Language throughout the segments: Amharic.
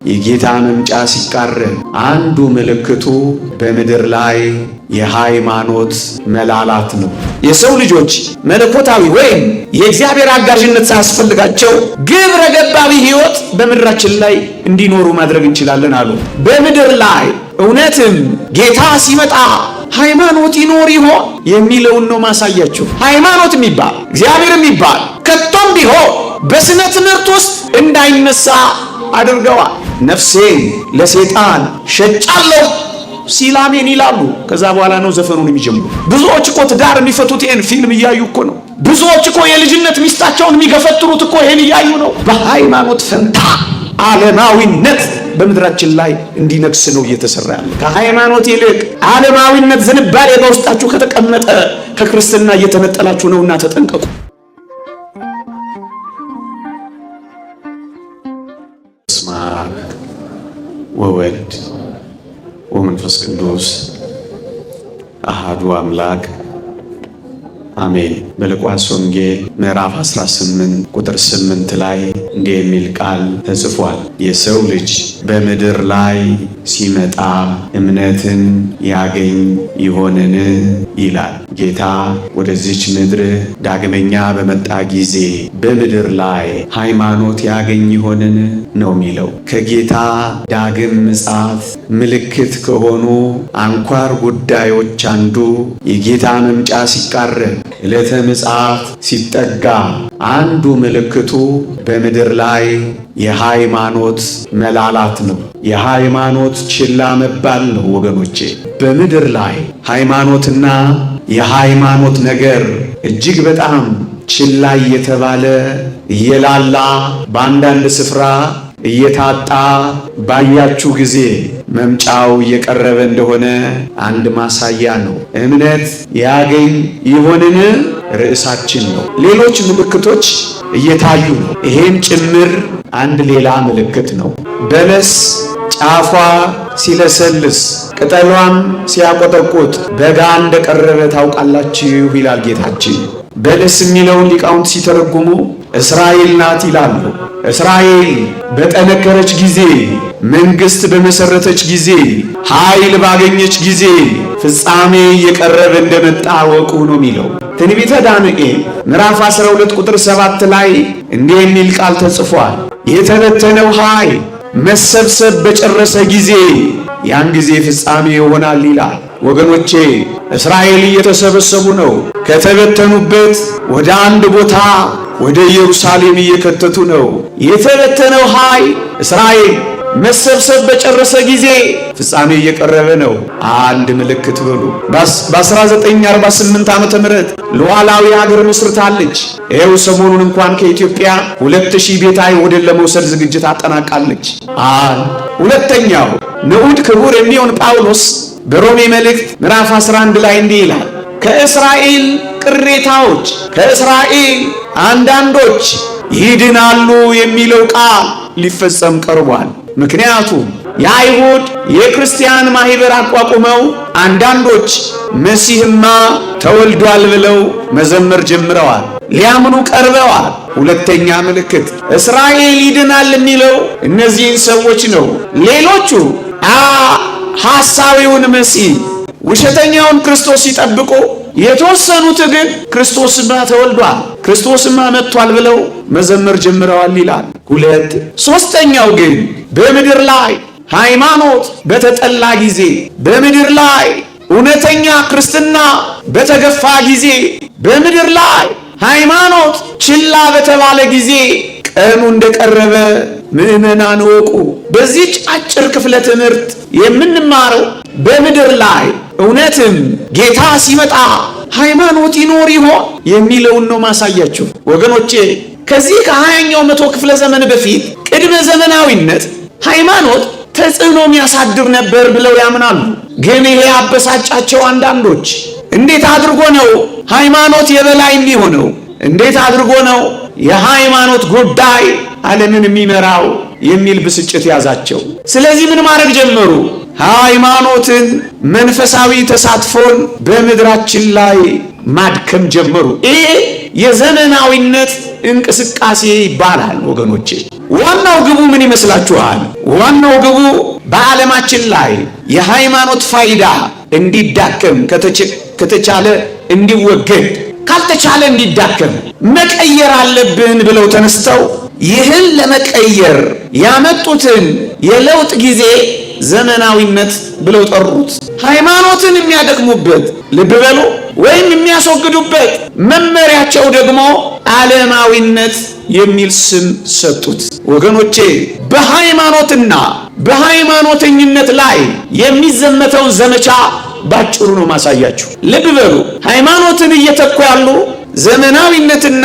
የጌታ መምጫ ሲቃረብ አንዱ ምልክቱ በምድር ላይ የሃይማኖት መላላት ነው። የሰው ልጆች መለኮታዊ ወይም የእግዚአብሔር አጋዥነት ሳያስፈልጋቸው ግብረ ገባዊ ሕይወት በምድራችን ላይ እንዲኖሩ ማድረግ እንችላለን አሉ። በምድር ላይ እውነትም ጌታ ሲመጣ ሃይማኖት ይኖር ይሆን የሚለውን ነው ማሳያችሁ። ሃይማኖት የሚባል እግዚአብሔር የሚባል ከቶም ቢሆን በስነ ትምህርት ውስጥ እንዳይነሳ አድርገዋል። ነፍሴን ለሰይጣን ሸጫለሁ ሲል አሜን ይላሉ። ከዛ በኋላ ነው ዘፈኑን የሚጀምሩ። ብዙዎች እኮ ትዳር የሚፈቱት ይሄን ፊልም እያዩ እኮ ነው። ብዙዎች እኮ የልጅነት ሚስታቸውን የሚገፈትሩት እኮ ይሄን እያዩ ነው። በሃይማኖት ፈንታ ዓለማዊነት በምድራችን ላይ እንዲነግስ ነው እየተሰራ ያለ። ከሃይማኖት ይልቅ ዓለማዊነት ዝንባሌ በውስጣችሁ ከተቀመጠ ከክርስትና እየተነጠላችሁ ነውና ተጠንቀቁ። በስመ አብ ወወልድ ወመንፈስ ቅዱስ አሐዱ አምላክ አሜን። በሉቃስ ወንጌል ምዕራፍ 18 ቁጥር 8 ላይ እንዲህ የሚል ቃል ተጽፏል። የሰው ልጅ በምድር ላይ ሲመጣ እምነትን ያገኝ ይሆንን ይላል። ጌታ ወደዚች ምድር ዳግመኛ በመጣ ጊዜ በምድር ላይ ሃይማኖት ያገኝ ይሆንን ነው የሚለው። ከጌታ ዳግም ምጽአት ምልክት ከሆኑ አንኳር ጉዳዮች አንዱ የጌታ መምጫ ሲቃረብ ዕለተ ምጽአት ሲጠጋ አንዱ ምልክቱ በምድር ላይ የሃይማኖት መላላት ነው። የሃይማኖት ችላ መባል ነው። ወገኖቼ በምድር ላይ ሃይማኖትና የሃይማኖት ነገር እጅግ በጣም ችላ እየተባለ እየላላ በአንዳንድ ስፍራ እየታጣ ባያችሁ ጊዜ መምጫው እየቀረበ እንደሆነ አንድ ማሳያ ነው። እምነት ያገኝ ይሆንን ርዕሳችን ነው። ሌሎች ምልክቶች እየታዩ ነው። ይሄም ጭምር አንድ ሌላ ምልክት ነው። በለስ ጫፏ ሲለሰልስ ቅጠሏም ሲያቆጠቁጥ በጋ እንደቀረበ ታውቃላችሁ ይላል ጌታችን። በለስ የሚለውን ሊቃውንት ሲተረጉሙ እስራኤል ናት ይላሉ። እስራኤል በጠነከረች ጊዜ፣ መንግሥት በመሰረተች ጊዜ፣ ኃይል ባገኘች ጊዜ ፍጻሜ እየቀረበ እንደመጣ ወቁ ነው የሚለው። ትንቢተ ዳንኤል ምዕራፍ 12 ቁጥር 7 ላይ እንዲህ የሚል ቃል ተጽፏል። የተበተነው ኃይል መሰብሰብ በጨረሰ ጊዜ ያን ጊዜ ፍጻሜ ይሆናል ይላል። ወገኖቼ እስራኤል እየተሰበሰቡ ነው። ከተበተኑበት ወደ አንድ ቦታ ወደ ኢየሩሳሌም እየከተቱ ነው። የተበተነው ኃይል እስራኤል መሰብሰብ በጨረሰ ጊዜ ፍጻሜ እየቀረበ ነው። አንድ ምልክት በሉ። በ1948 ዓመተ ምህረት ሉዓላዊ ሀገር መስርታለች። ይኸው ሰሞኑን እንኳን ከኢትዮጵያ 2000 ቤተ አይሁድን ለመውሰድ ዝግጅት አጠናቃለች። ሁለተኛው ንዑድ ክቡር የሚሆን ጳውሎስ በሮሜ መልእክት ምዕራፍ 11 ላይ እንዲህ ይላል፣ ከእስራኤል ቅሬታዎች ከእስራኤል አንዳንዶች ይድናሉ የሚለው ቃል ሊፈጸም ቀርቧል። ምክንያቱም የአይሁድ የክርስቲያን ማህበር አቋቁመው አንዳንዶች መሲህማ ተወልዷል ብለው መዘመር ጀምረዋል፣ ሊያምኑ ቀርበዋል። ሁለተኛ ምልክት እስራኤል ይድናል የሚለው እነዚህን ሰዎች ነው። ሌሎቹ ሐሳዊውን መሲህ ውሸተኛውን ክርስቶስ ሲጠብቁ፣ የተወሰኑት ግን ክርስቶስማ ተወልዷል፣ ክርስቶስማ መጥቷል ብለው መዘመር ጀምረዋል ይላል። ሶስተኛው ግን በምድር ላይ ሃይማኖት በተጠላ ጊዜ፣ በምድር ላይ እውነተኛ ክርስትና በተገፋ ጊዜ፣ በምድር ላይ ሃይማኖት ችላ በተባለ ጊዜ ቀኑ እንደቀረበ ምዕመናን ወቁ። በዚህ አጭር ክፍለ ትምህርት የምንማረው በምድር ላይ እውነትም ጌታ ሲመጣ ሃይማኖት ይኖር ይሆን የሚለውን ነው ማሳያችሁ። ወገኖቼ ከዚህ ከ20ኛው መቶ ክፍለ ዘመን በፊት ቅድመ ዘመናዊነት ሃይማኖት ተጽዕኖ የሚያሳድር ነበር ብለው ያምናሉ። ግን ይሄ አበሳጫቸው አንዳንዶች። እንዴት አድርጎ ነው ሃይማኖት የበላይ የሚሆነው? እንዴት አድርጎ ነው የሃይማኖት ጉዳይ ዓለምን የሚመራው የሚል ብስጭት ያዛቸው። ስለዚህ ምን ማድረግ ጀመሩ? ሃይማኖትን፣ መንፈሳዊ ተሳትፎን በምድራችን ላይ ማድከም ጀመሩ። ይሄ የዘመናዊነት እንቅስቃሴ ይባላል ወገኖቼ። ዋናው ግቡ ምን ይመስላችኋል? ዋናው ግቡ በዓለማችን ላይ የሃይማኖት ፋይዳ እንዲዳከም ከተቻለ እንዲወገድ፣ ካልተቻለ እንዲዳከም መቀየር አለብን ብለው ተነስተው ይህን ለመቀየር ያመጡትን የለውጥ ጊዜ ዘመናዊነት ብለው ጠሩት። ሃይማኖትን የሚያደክሙበት ልብ በሉ ወይም የሚያስወግዱበት መመሪያቸው ደግሞ ዓለማዊነት የሚል ስም ሰጡት። ወገኖቼ በሃይማኖትና በሃይማኖተኝነት ላይ የሚዘመተውን ዘመቻ ባጭሩ ነው ማሳያችሁ። ልብ በሉ ሃይማኖትን እየተኩ ያሉ ዘመናዊነትና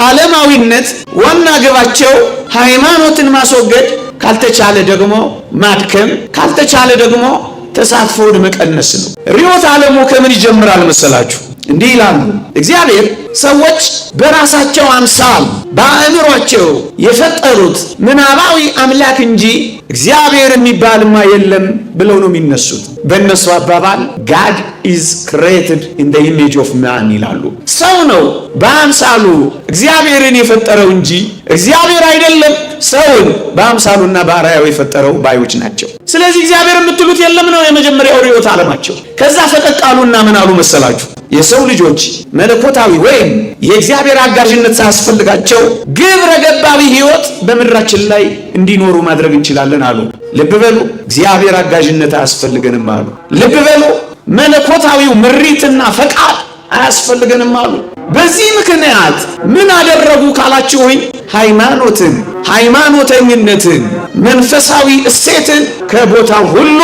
ዓለማዊነት ዋና ግባቸው ሃይማኖትን ማስወገድ፣ ካልተቻለ ደግሞ ማድከም፣ ካልተቻለ ደግሞ ተሳትፎውን መቀነስ ነው። ርዕዮተ ዓለሙ ከምን ይጀምራል መሰላችሁ? እንዲህ ይላሉ። እግዚአብሔር ሰዎች በራሳቸው አምሳል በአእምሯቸው የፈጠሩት ምናባዊ አምላክ እንጂ እግዚአብሔር የሚባልማ የለም ብለው ነው የሚነሱት። በእነሱ አባባል God is created in the image of man ይላሉ። ሰው ነው በአምሳሉ እግዚአብሔርን የፈጠረው እንጂ እግዚአብሔር አይደለም ሰውን በአምሳሉና በአርአያው የፈጠረው ባዮች ናቸው። ስለዚህ እግዚአብሔር የምትሉት የለም ነው የመጀመሪያው ርዕዮተ ዓለማቸው። ከዛ ፈቀቅ አሉና ምን አሉ መሰላችሁ? የሰው ልጆች መለኮታዊ ወይም የእግዚአብሔር አጋዥነት ሳያስፈልጋቸው ግብረ ገባዊ ሕይወት በምድራችን ላይ እንዲኖሩ ማድረግ እንችላለን አሉ። ልብ በሉ እግዚአብሔር አጋዥነት አያስፈልገንም አሉ። ልብ በሉ መለኮታዊው ምሪትና ፈቃድ አያስፈልገንም አሉ። በዚህ ምክንያት ምን አደረጉ ካላችሁኝ ሃይማኖትን፣ ሃይማኖተኝነትን፣ መንፈሳዊ እሴትን ከቦታው ሁሉ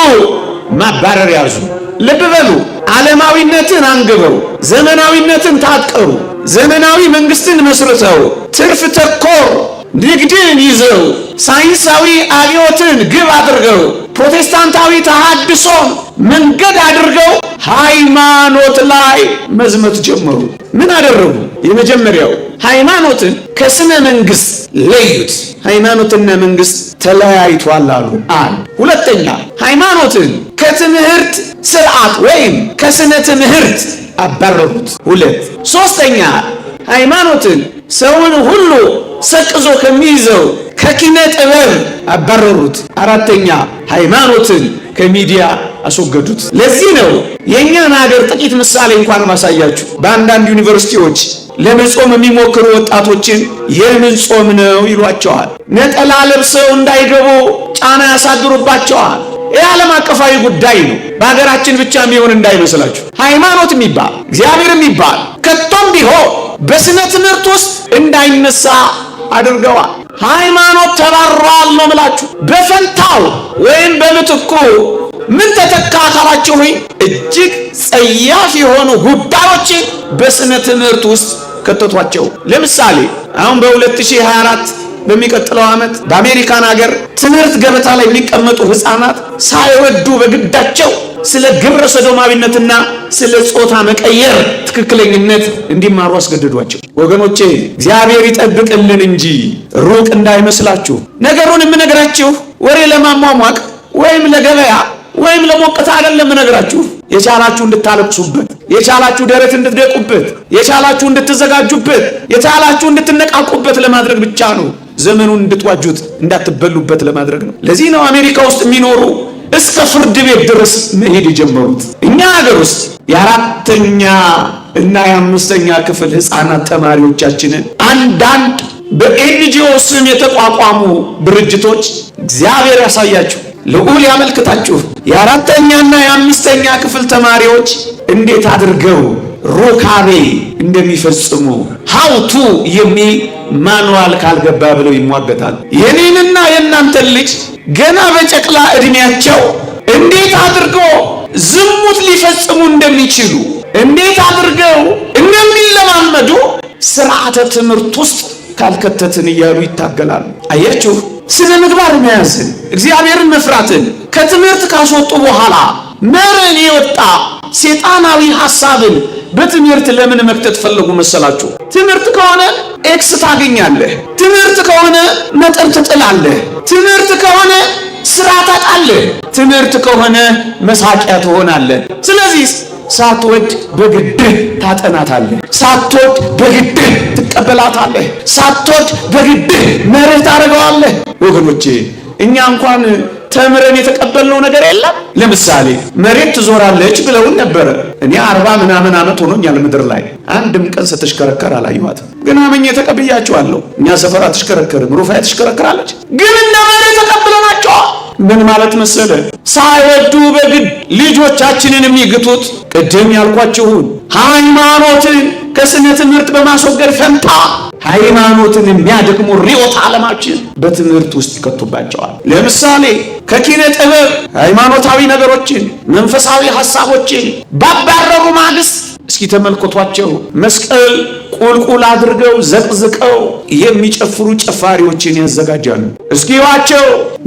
ማባረር ያዙ። ልብ በሉ ዓለማዊነትን አንግበው ዘመናዊነትን ታቀሩ። ዘመናዊ መንግስትን መስርተው ትርፍ ተኮር ንግድን ይዘው ሳይንሳዊ አብዮትን ግብ አድርገው ፕሮቴስታንታዊ ተሐድሶን መንገድ አድርገው ሃይማኖት ላይ መዝመት ጀመሩ። ምን አደረጉ? የመጀመሪያው ሃይማኖትን ከስነ መንግስት ለዩት። ሃይማኖትና መንግስት ተለያይቷል አሉ። ሁለተኛ ሃይማኖትን ከትምህርት ስርዓት ወይም ከስነ ትምህርት አባረሩት። ሶስተኛ ሃይማኖትን ሰውን ሁሉ ሰቅዞ ከሚይዘው ከኪነ ጥበብ አባረሩት። አራተኛ ሃይማኖትን ከሚዲያ አስወገዱት። ለዚህ ነው የእኛን ሀገር ጥቂት ምሳሌ እንኳን ማሳያችሁ። በአንዳንድ ዩኒቨርሲቲዎች ለመጾም የሚሞክሩ ወጣቶችን የምን ጾም ነው ይሏቸዋል። ነጠላ ለብሰው እንዳይገቡ ጫና ያሳድሩባቸዋል። የዓለም አቀፋዊ ጉዳይ ነው። በሀገራችን ብቻ የሚሆን እንዳይመስላችሁ። ሃይማኖት የሚባል እግዚአብሔር የሚባል ከቶም ቢሆን በስነ ትምህርት ውስጥ እንዳይነሳ አድርገዋል። ሃይማኖት ተባሯል ነው ምላችሁ። በፈንታው ወይም በምትኩ ምን ተተካ ካላችሁ እጅግ ጸያፍ የሆኑ ጉዳዮችን በስነ ትምህርት ውስጥ ከተቷቸው። ለምሳሌ አሁን በ2024 በሚቀጥለው ዓመት በአሜሪካን ሀገር ትምህርት ገበታ ላይ የሚቀመጡ ህፃናት ሳይወዱ በግዳቸው ስለ ግብረ ሰዶማዊነትና ስለ ጾታ መቀየር ትክክለኝነት እንዲማሩ አስገድዷቸው። ወገኖቼ እግዚአብሔር ይጠብቅልን እንጂ ሩቅ እንዳይመስላችሁ። ነገሩን የምነግራችሁ ወሬ ለማሟሟቅ ወይም ለገበያ ወይም ለሞቀታ አይደለም የምነግራችሁ። የቻላችሁ እንድታለቅሱበት፣ የቻላችሁ ደረት እንድትደቁበት፣ የቻላችሁ እንድትዘጋጁበት፣ የቻላችሁ እንድትነቃቁበት ለማድረግ ብቻ ነው። ዘመኑን እንድትዋጁት እንዳትበሉበት ለማድረግ ነው። ለዚህ ነው አሜሪካ ውስጥ የሚኖሩ እስከ ፍርድ ቤት ድረስ መሄድ የጀመሩት። እኛ ሀገር ውስጥ የአራተኛ እና የአምስተኛ ክፍል ህፃናት ተማሪዎቻችንን አንዳንድ በኤንጂኦ ስም የተቋቋሙ ድርጅቶች እግዚአብሔር ያሳያችሁ፣ ልዑል ያመልክታችሁ፣ የአራተኛና የአምስተኛ ክፍል ተማሪዎች እንዴት አድርገው ሩካቤ እንደሚፈጽሙ ሀውቱ የሚል ማኑዋል ካልገባ ብለው ይሟገታል። የኔንና የእናንተን ልጅ ገና በጨቅላ ዕድሜያቸው እንዴት አድርገው ዝሙት ሊፈጽሙ እንደሚችሉ፣ እንዴት አድርገው እንደሚለማመዱ ስርዓተ ትምህርት ውስጥ ካልከተትን እያሉ ይታገላሉ። አያችሁ፣ ስነ ምግባር መያዝን፣ እግዚአብሔርን መፍራትን ከትምህርት ካስወጡ በኋላ መረን የወጣ ሴጣናዊ ሐሳብን በትምህርት ለምን መክተት ፈለጉ መሰላችሁ? ትምህርት ከሆነ ኤክስ ታገኛለህ። ትምህርት ከሆነ ነጥብ ትጥላለህ። ትምህርት ከሆነ ስራ ታጣለህ። ትምህርት ከሆነ መሳቂያ ትሆናለህ። ስለዚህ ሳትወድ በግድ ታጠናታለህ። ሳትወድ በግድ ትቀበላታለህ። ሳትወድ በግድ መርህ ታደርገዋለህ። ወገኖቼ እኛ እንኳን ተምረን የተቀበልነው ነገር የለም። ለምሳሌ መሬት ትዞራለች ብለውን ነበረ። እኔ 40 ምናምን ዓመት ሆኖኛል ምድር ላይ አንድም ቀን ስትሽከረከር አላየኋትም። ግን አመኘ ተቀብያቸዋለሁ። እኛ ሰፈር አትሽከረከርም፣ ሩፋይ ትሽከረከራለች። ግን እንደ መሬት ተቀብለናቸዋል። ምን ማለት መሰለ? ሳይወዱ በግድ ልጆቻችንን የሚግቱት ቅድም ያልኳችሁን ሃይማኖትን ከስነ ትምህርት በማስወገድ ፈንታ ሃይማኖትን የሚያደግሙ ርዕዮተ ዓለማችን በትምህርት ውስጥ ይከቱባቸዋል። ለምሳሌ ከኪነ ጥበብ ሃይማኖታዊ ነገሮችን፣ መንፈሳዊ ሐሳቦችን ባባረሩ ማግስት እስኪ ተመልከቷቸው። መስቀል ቁልቁል አድርገው ዘቅዝቀው የሚጨፍሩ ጨፋሪዎችን ያዘጋጃሉ። እስኪዋቸው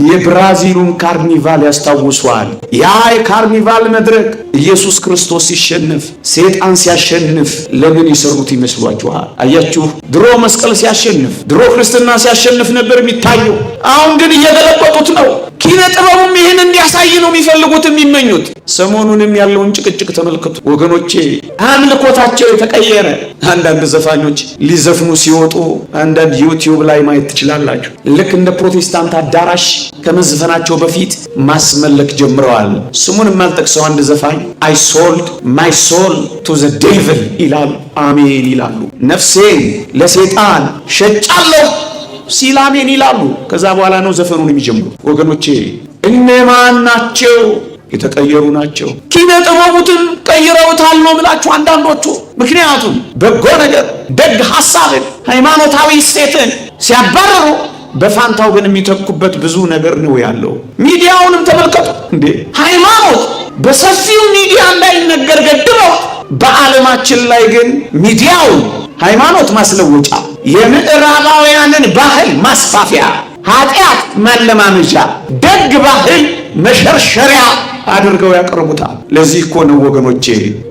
የብራዚሉን ካርኒቫል ያስታውሷል። ያ የካርኒቫል መድረክ ኢየሱስ ክርስቶስ ሲሸነፍ፣ ሰይጣን ሲያሸንፍ ለምን ይሰሩት ይመስሏችኋል? አያችሁ፣ ድሮ መስቀል ሲያሸንፍ፣ ድሮ ክርስትና ሲያሸንፍ ነበር የሚታየው። አሁን ግን እየገለበጡት ነው። ኪነ ጥበቡም ይህን እንዲያሳይ ነው የሚፈልጉት የሚመኙት። ሰሞኑንም ያለውን ጭቅጭቅ ተመልከቱ ወገኖቼ። አምልኮታቸው የተቀየረ አንዳንድ ዘፋኞች ሊዘፍኑ ሲወጡ አንዳንድ ዩቲዩብ ላይ ማየት ትችላላችሁ። ልክ እንደ ፕሮቴስታንት አዳራሽ ከመዝፈናቸው በፊት ማስመለክ ጀምረዋል። ስሙን የማልጠቅሰው አንድ ዘፋኝ I sold my soul to the devil ይላሉ። አሜን ይላሉ። ነፍሴን ለሰይጣን ሸጫለሁ ሲል አሜን ይላሉ። ከዛ በኋላ ነው ዘፈኑን የሚጀምሩ። ወገኖቼ እነማን ናቸው? የተቀየሩ ናቸው። ኪነ ጥበቡትን ቀይረውታል ነው ብላችሁ አንዳንዶቹ። ምክንያቱም በጎ ነገር፣ ደግ ሐሳብን፣ ሃይማኖታዊ እሴትን ሲያባረሩ በፋንታው ግን የሚተኩበት ብዙ ነገር ነው ያለው። ሚዲያውንም ተመልከቱ እንዴ! ሃይማኖት በሰፊው ሚዲያ እንዳይነገር ገድበው፣ በዓለማችን ላይ ግን ሚዲያው ሃይማኖት ማስለወጫ፣ የምዕራባውያንን ባህል ማስፋፊያ፣ ኃጢአት ማለማመጃ፣ ደግ ባህል መሸርሸሪያ አድርገው ያቀርቡታል። ለዚህ እኮ ነው ወገኖቼ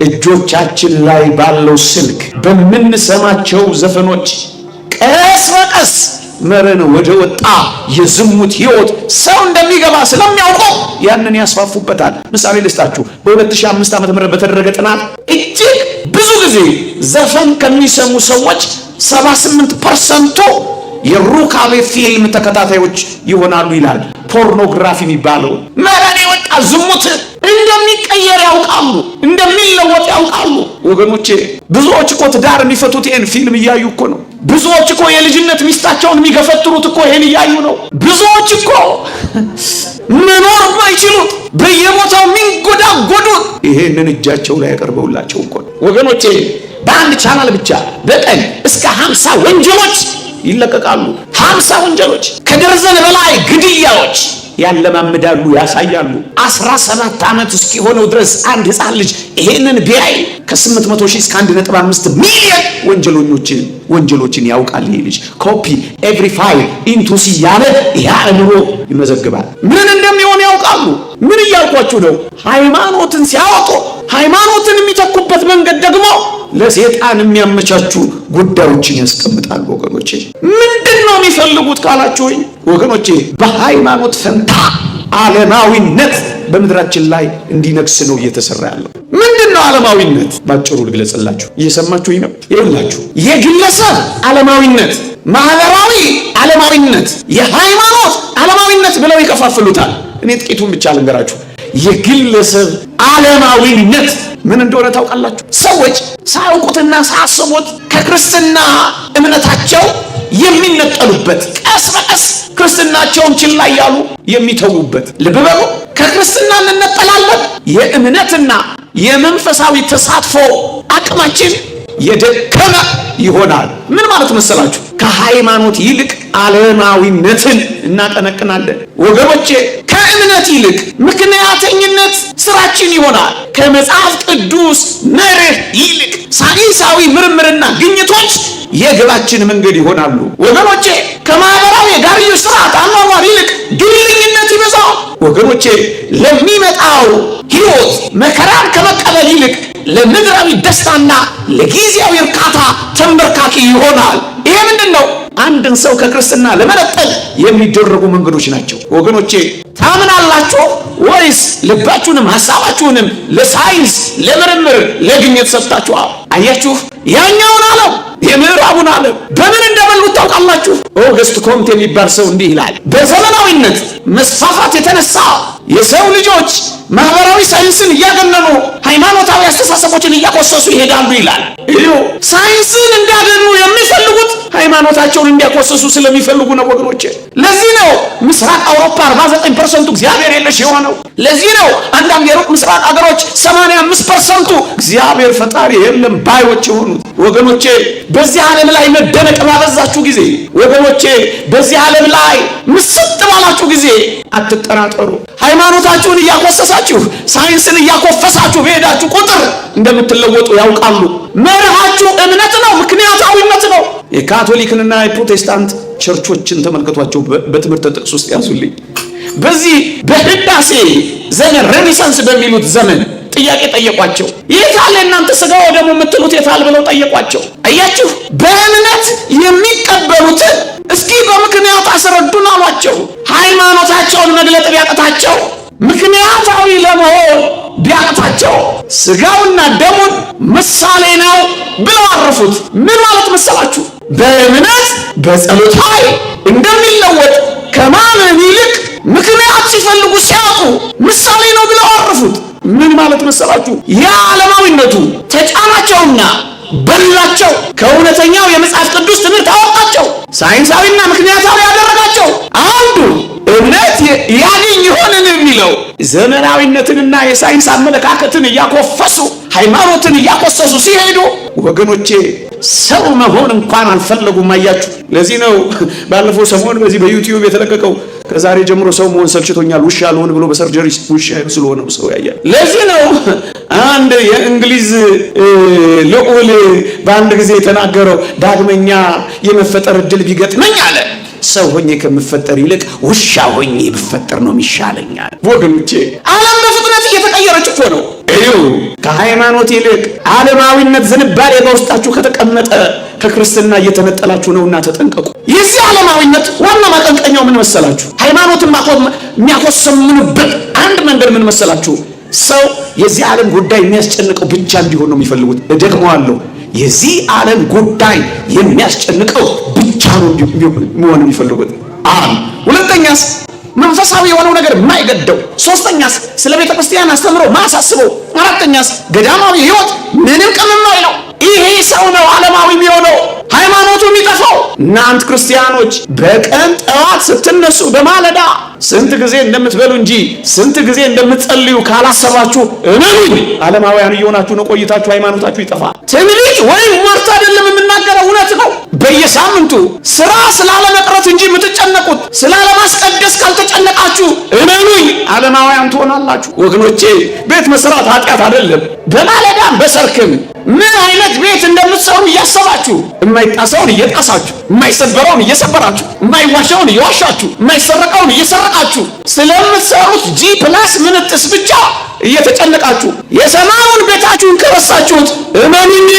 እጆቻችን ላይ ባለው ስልክ በምንሰማቸው ዘፈኖች ቀስ በቀስ መረን ወደ ወጣ የዝሙት ሕይወት ሰው እንደሚገባ ስለሚያውቀው ያንን ያስፋፉበታል። ምሳሌ ልስጣችሁ። በ2005 ዓ.ም በተደረገ ጥናት እጅግ ብዙ ጊዜ ዘፈን ከሚሰሙ ሰዎች 78% የሩካቤ ፊልም ተከታታዮች ይሆናሉ ይላል። ፖርኖግራፊ የሚባለው መረን የወጣ ዝሙት እንደሚቀየር ያውቃሉ፣ እንደሚለወጥ ያውቃሉ። ወገኖቼ ብዙዎች እኮ ትዳር የሚፈቱት ይሄን ፊልም እያዩ እኮ ነው። ብዙዎች እኮ የልጅነት ሚስታቸውን የሚገፈትሩት እኮ ይሄን እያዩ ነው። ብዙዎች እኮ መኖር የማይችሉት በየቦታው የሚንጎዳጎዱት ይሄንን እጃቸው ላይ ያቀርበውላቸው እኮ ነው። ወገኖቼ በአንድ ቻናል ብቻ በቀን እስከ 50 ወንጀሎች ይለቀቃሉ። 50 ወንጀሎች፣ ከደርዘን በላይ ግድያዎች ያለማምዳሉ፣ ያሳያሉ። 17 ዓመት እስኪሆነው ድረስ አንድ ሕፃን ልጅ ይሄንን ቢያይ ከ800,000 እስከ 1.5 ሚሊዮን ወንጀሎችን ያውቃል። ይሄ ልጅ ኮፒ ኤቭሪ ፋይል ኢንቱ ሲያለ ያእምሮ ይመዘግባል። ምን እንደሚሆን ያውቃሉ። ምን እያልኳችሁ ነው? ሃይማኖትን ሲያወጡ ሃይማኖትን የሚተኩበት መንገድ ደግሞ ለሰይጣን የሚያመቻቹ ጉዳዮችን ያስቀምጣሉ። ወገኖቼ ምንድነው የሚፈልጉት ካላችሁኝ፣ ወገኖቼ በሃይማኖት ፈንታ ዓለማዊነት በምድራችን ላይ እንዲነግስ ነው እየተሰራ ያለው። ምንድነው ዓለማዊነት? ባጭሩ ልግለጽላችሁ። እየሰማችሁኝ ነው? ይኸውላችሁ የግለሰብ ዓለማዊነት፣ ማህበራዊ ዓለማዊነት፣ የሃይማኖት ዓለማዊነት ብለው ይከፋፍሉታል። እኔ ጥቂቱን ብቻ ልንገራችሁ። የግለሰብ ዓለማዊነት ምን እንደሆነ ታውቃላችሁ? ሰዎች ሳያውቁትና ሳያስቡት ከክርስትና እምነታቸው የሚነጠሉበት፣ ቀስ በቀስ ክርስትናቸውን ችላ እያሉ የሚተዉበት። ልብ በሉ፣ ከክርስትና እንነጠላለን። የእምነትና የመንፈሳዊ ተሳትፎ አቅማችን የደከመ ይሆናል። ምን ማለት መሰላችሁ? ከሃይማኖት ይልቅ ዓለማዊነትን እናጠነቅናለን። ወገኖቼ ከእምነት ይልቅ ምክንያተኝነት ስራችን ይሆናል። ከመጽሐፍ ቅዱስ መርህ ይልቅ ሳይንሳዊ ምርምርና ግኝቶች የግባችን መንገድ ይሆናሉ። ወገኖቼ ከማህበራዊ የጋርዮሽ ስርዓት አኗኗር ይልቅ ግልኝነት ይበዛል። ወገኖቼ ለሚመጣው ሕይወት መከራን ከመቀበል ይልቅ ለምድራዊ ደስታና ለጊዜያዊ እርካታ ተንበርካኪ ይሆናል። ይሄ ምንድን ነው? አንድን ሰው ከክርስትና ለመነጠል የሚደረጉ መንገዶች ናቸው። ወገኖቼ ታምናላችሁ ወይስ ልባችሁንም ሐሳባችሁንም ለሳይንስ ለምርምር ለግኝት ሰጥታችኋል? አያችሁ፣ ያኛውን ዓለም የምዕራቡን ዓለም በምን እንደበሉት ታውቃላችሁ? ኦገስት ኮምት የሚባል ሰው እንዲህ ይላል፣ በዘመናዊነት መስፋፋት የተነሳ የሰው ልጆች ማህበራዊ ሳይንስን እያገነኑ ሃይማኖታዊ አስተሳሰቦችን እያቆሰሱ ይሄዳሉ ይላል። ሳይንስን እንዲያገኑ የሚፈልጉት ሃይማኖታቸውን እንዲያቆሰሱ ስለሚፈልጉ ነው ወገኖቼ። ለዚህ ነው ምስራቅ አውሮፓ 49% እግዚአብሔር የለሽ የሆነው። ለዚህ ነው አንዳንድ የሩቅ ምስራቅ አገሮች 85% እግዚአብሔር ፈጣሪ የለም ባዮች የሆኑት። ወገኖቼ በዚህ ዓለም ላይ መደነቅ ባበዛችሁ ጊዜ፣ ወገኖቼ በዚህ ዓለም ላይ ምስጥ ባላችሁ ጊዜ አትጠራጠሩ። ሃይማኖታችሁን እያቆሰሳችሁ ሳይንስን እያኮፈሳችሁ በሄዳችሁ ቁጥር እንደምትለወጡ ያውቃሉ። መርሃችሁ እምነት ነው፣ ምክንያታዊነት ነው። የካቶሊክንና የፕሮቴስታንት ቸርቾችን ተመልከቷቸው። በትምህርት ጥቅስ ውስጥ ያዙልኝ። በዚህ በህዳሴ ዘመን ሬኔሳንስ በሚሉት ዘመን ጥያቄ ጠየቋቸው። የታለ እናንተ ሥጋው ደሙ የምትሉት የታል ብለው ጠየቋቸው። አያችሁ፣ በእምነት የሚቀበሉትን እስኪ በምክንያት አስረዱን አሏቸው። ሃይማኖታቸውን መግለጥ ቢያቅታቸው፣ ምክንያታዊ ለመሆን ቢያቅታቸው ሥጋውና ደሙን ምሳሌ ነው ብለው አረፉት። ምን ማለት መሰላችሁ? በእምነት በጸሎት ኃይል እንደሚለወጥ ከማመን ይልቅ ምክንያት ሲፈልጉ ሲያጡ ምሳሌ ነው ብለው አረፉት። ምን ማለት መሰላችሁ? ያ ዓለማዊነቱ ተጫናቸውና በላቸው። ከእውነተኛው የመጽሐፍ ቅዱስ ትምህርት አወጣቸው። ሳይንሳዊና ምክንያታዊ ያደረጋቸው። አንዱ እምነት ያገኝ ይሆንን የሚለው ዘመናዊነትንና የሳይንስ አመለካከትን እያኮፈሱ ሃይማኖትን እያኮሰሱ ሲሄዱ ወገኖቼ ሰው መሆን እንኳን አልፈለጉም። አያችሁ፣ ለዚህ ነው ባለፈው ሰሞን በዚህ በዩቲዩብ የተለቀቀው ከዛሬ ጀምሮ ሰው መሆን ሰልችቶኛል ውሻ ልሆን ብሎ በሰርጀሪ ውሻ ስለሆነ ሰው ያያል። ለዚህ ነው አንድ የእንግሊዝ ልዑል በአንድ ጊዜ የተናገረው ዳግመኛ የመፈጠር እድል ቢገጥመኝ አለ ሰው ሆኜ ከምፈጠር ይልቅ ውሻ ሆኜ ብፈጠር ነው የሚሻለኛል። ወገኖቼ ዓለም በፍጥነት እየተቀየረች እኮ ነው። ከሃይማኖት ይልቅ ዓለማዊነት ዝንባሌ በውስጣችሁ ከተቀመጠ ከክርስትና እየተነጠላችሁ ነውና ተጠንቀቁ። የዚህ ዓለማዊነት ዋና ማቀንቀኛው ምን መሰላችሁ? ሃይማኖትን የሚያኮሰምኑበት አንድ መንገድ ምን መሰላችሁ? ሰው የዚህ ዓለም ጉዳይ የሚያስጨንቀው ብቻ እንዲሆን ነው የሚፈልጉት። እደግመዋለሁ፣ የዚህ ዓለም ጉዳይ የሚያስጨንቀው ብቻ ነው መሆን የሚፈልጉት። ሁለተኛስ መንፈሳዊ የሆነው ነገር የማይገደው። ሶስተኛስ ስለ ቤተ ክርስቲያን አስተምሮ ማሳስበው። አራተኛስ ገዳማዊ ሕይወት ምንም ቅምም አይለው። ይሄ ሰው ነው ዓለማዊ የሚሆነው፣ ሃይማኖቱ የሚጠፋው። እናንተ ክርስቲያኖች በቀን ጠዋት ስትነሱ በማለዳ ስንት ጊዜ እንደምትበሉ እንጂ ስንት ጊዜ እንደምትጸልዩ ካላሰባችሁ እመኑኝ ዓለማውያን እየሆናችሁ ነው ቆይታችሁ ሃይማኖታችሁ ይጠፋል። ትንቢት ወይም ሟርት አይደለም የምናገረው፣ እውነት ነው። በየሳምንቱ ስራ ስላለመቅረት እንጂ የምትጨነቁት ስላለማስቀደስ ካልተጨነቃችሁ እመኑኝ ዓለማውያን ትሆናላችሁ። ወገኖቼ ቤት መስራት ኃጢአት አይደለም። በማለዳም በሰርክም ምን አይነት ቤት እንደምትሰሩ እያሰባችሁ የማይጣሰውን እየጣሳችሁ፣ የማይሰበረውን እየሰበራችሁ፣ የማይዋሻውን እየዋሻችሁ፣ የማይሰረቀውን እየሰረቃችሁ ስለምትሰሩት G+ ምንጥስ ብቻ እየተጨነቃችሁ የሰማዩን ቤታችሁን ከረሳችሁት እመኑኝ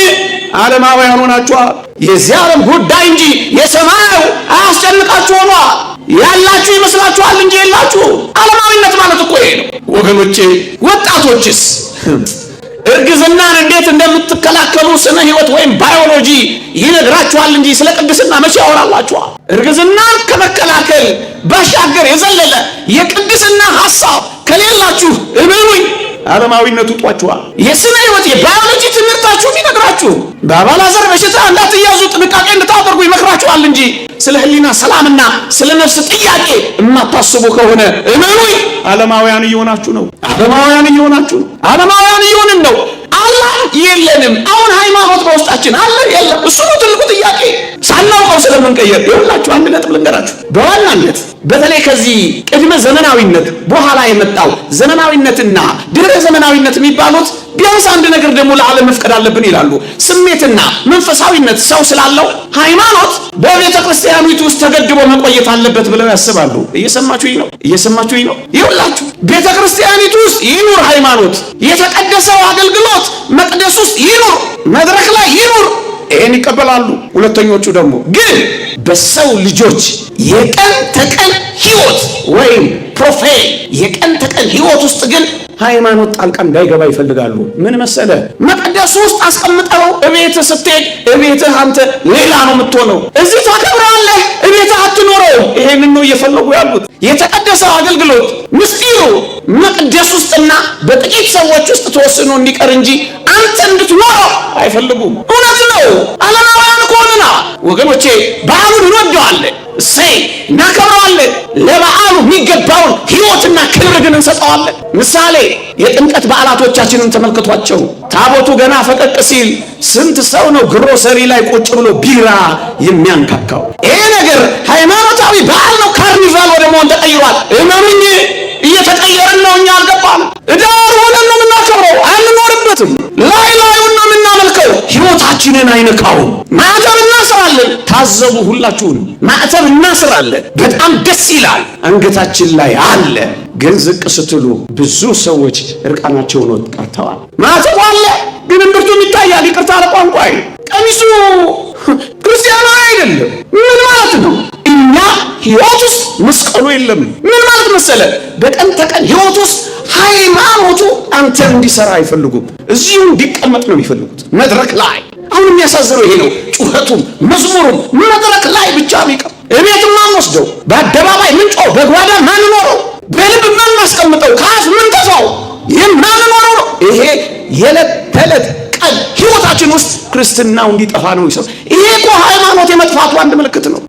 ዓለማውያን ሆናችኋል። የዚህ ዓለም ጉዳይ እንጂ የሰማዩ አያስጨንቃችሁ ሆኗል። ያላችሁ ይመስላችኋል እንጂ የላችሁ። ዓለማዊነት ማለት እኮ ይሄ ነው ወገኖቼ። ወጣቶችስ እርግዝናን እንዴት እንደምትከላከሉ ስነ ሕይወት ወይም ባዮሎጂ ይነግራችኋል እንጂ ስለ ቅድስና መቼ ያወራላችኋል? እርግዝናን ከመከላከል ባሻገር የዘለለ የቅድስና ሐሳብ ከሌላችሁ እመኑኝ ዓለማዊነቱ ጧችኋል። የስነ ሕይወት የባዮሎጂ ትምህርታችሁ ይነግራችሁ በአባላዘር በሽታ እንዳትያዙ ጥንቃቄ እንድታደርጉ ይመክራችኋል እንጂ ስለ ሕሊና ሰላምና ስለ ነፍስ ጥያቄ የማታስቡ ከሆነ እመኑኝ ዓለማውያን እየሆናችሁ ነው። ዓለማውያን እየሆናችሁ ነው። ዓለማውያን እየሆንን ነው። አላህ የለንም። አሁን ሃይማኖት በውስጣችን አለ የለም? እሱ ነው ትልቁ ጥያቄ። ሳናውቀው ስለምንቀየር ይኸውላችሁ አንድ ነጥብ ልንገራችሁ። በዋናነት በተለይ ከዚህ ቅድመ ዘመናዊነት በኋላ የመጣው ዘመናዊነትና ድህረ ዘመናዊነት የሚባሉት ቢያንስ አንድ ነገር ደግሞ ለዓለም መፍቀድ አለብን ይላሉ። ስሜትና መንፈሳዊነት ሰው ስላለው ሃይማኖት በቤተ ክርስቲያኒቱ ውስጥ ተገድቦ መቆየት አለበት ብለው ያስባሉ። እየሰማችሁኝ ነው? እየሰማችሁኝ ነው? ይኸውላችሁ ቤተ ክርስቲያኒቱ ውስጥ ይኑር ሃይማኖት፣ የተቀደሰው አገልግሎት መቅደስ ውስጥ ይኑር፣ መድረክ ላይ ይኑር፣ ይሄን ይቀበላሉ። ሁለተኞቹ ደግሞ ግን በሰው ልጆች የቀን ተቀን ሕይወት ወይም ፕሮፌት የቀን ተቀን ሕይወት ውስጥ ግን ሃይማኖት ጣልቃ እንዳይገባ ይፈልጋሉ። ምን መሰለ? መቅደስ ውስጥ አስቀምጠው እቤትህ ስትሄድ እቤትህ አንተ ሌላ ነው የምትሆነው። እዚህ ታከብራለህ፣ እቤትህ አትኖረው። ይሄንን ነው እየፈለጉ ያሉት። የተቀደሰው አገልግሎት ምስጢሩ መቅደስ ውስጥና በጥቂት ሰዎች ውስጥ ተወስኖ እንዲቀር እንጂ አንተ እንድትኖረው አይፈልጉም። እውነት ነው። ዓለማውያን ከሆነና ወገኖቼ በዓሉን እንወደዋለን፣ እሰይ እናከብረዋለን። ለበዓሉ የሚገባውን ሕይወትና ክብር ግን እንሰጠዋለን። ምሳሌ የጥምቀት በዓላቶቻችንን ተመልከቷቸው። ታቦቱ ገና ፈቀቅ ሲል ስንት ሰው ነው ግሮሰሪ ላይ ቁጭ ብሎ ቢራ የሚያንካካው? ይሄ ነገር ሃይማኖታዊ በዓል ነው። ካርኒቫል ወደ መሆን ተቀይሯል። እመኑኝ፣ እየተቀየርን ነው። እኛ አልገባንም። እዳር ሆነን ነው የምናከብረው፣ አንኖርበትም። ላይ ላዩን ነው የምናመልከው፣ ሕይወታችንን አይነካውም። ማዕተብ እናስራለን። ታዘቡ ሁላችሁን፣ ማዕተብ እናስራለን። በጣም ደስ ይላል። አንገታችን ላይ አለ። ግን ዝቅ ስትሉ ብዙ ሰዎች እርቃናቸውን ወጥተዋል። ማዕተቡ አለ፣ ግን እምብርቱም ይታያል። ይቅርታ ለቋንቋዬ፣ ቀሚሱ ክርስቲያናዊ አይደለም። ምን ማለት ነው? እኛ ሕይወት ውስጥ መስቀሉ የለም። ምን ማለት መሰለ? በቀን ተቀን ሕይወት ውስጥ ሃይማኖቱ አንተን እንዲሰራ አይፈልጉም። እዚሁ እንዲቀመጥ ነው የሚፈልጉት፣ መድረክ ላይ። አሁን የሚያሳዝነው ይሄ ነው። ጩኸቱም መዝሙሩም መድረክ ላይ ብቻ የሚቀር፣ እቤት ማንወስደው፣ በአደባባይ ምንጮው፣ በጓዳ ማንኖረው፣ በልብ ማናስቀምጠው፣ ከአፍ ምንተፋው የማንኖረው ነው። ይሄ የዕለት ተዕለት ቀን ሕይወታችን ውስጥ ክርስትናው እንዲጠፋ ነው ይሰው። ይሄ እኮ ሃይማኖት የመጥፋቱ አንድ ምልክት ነው።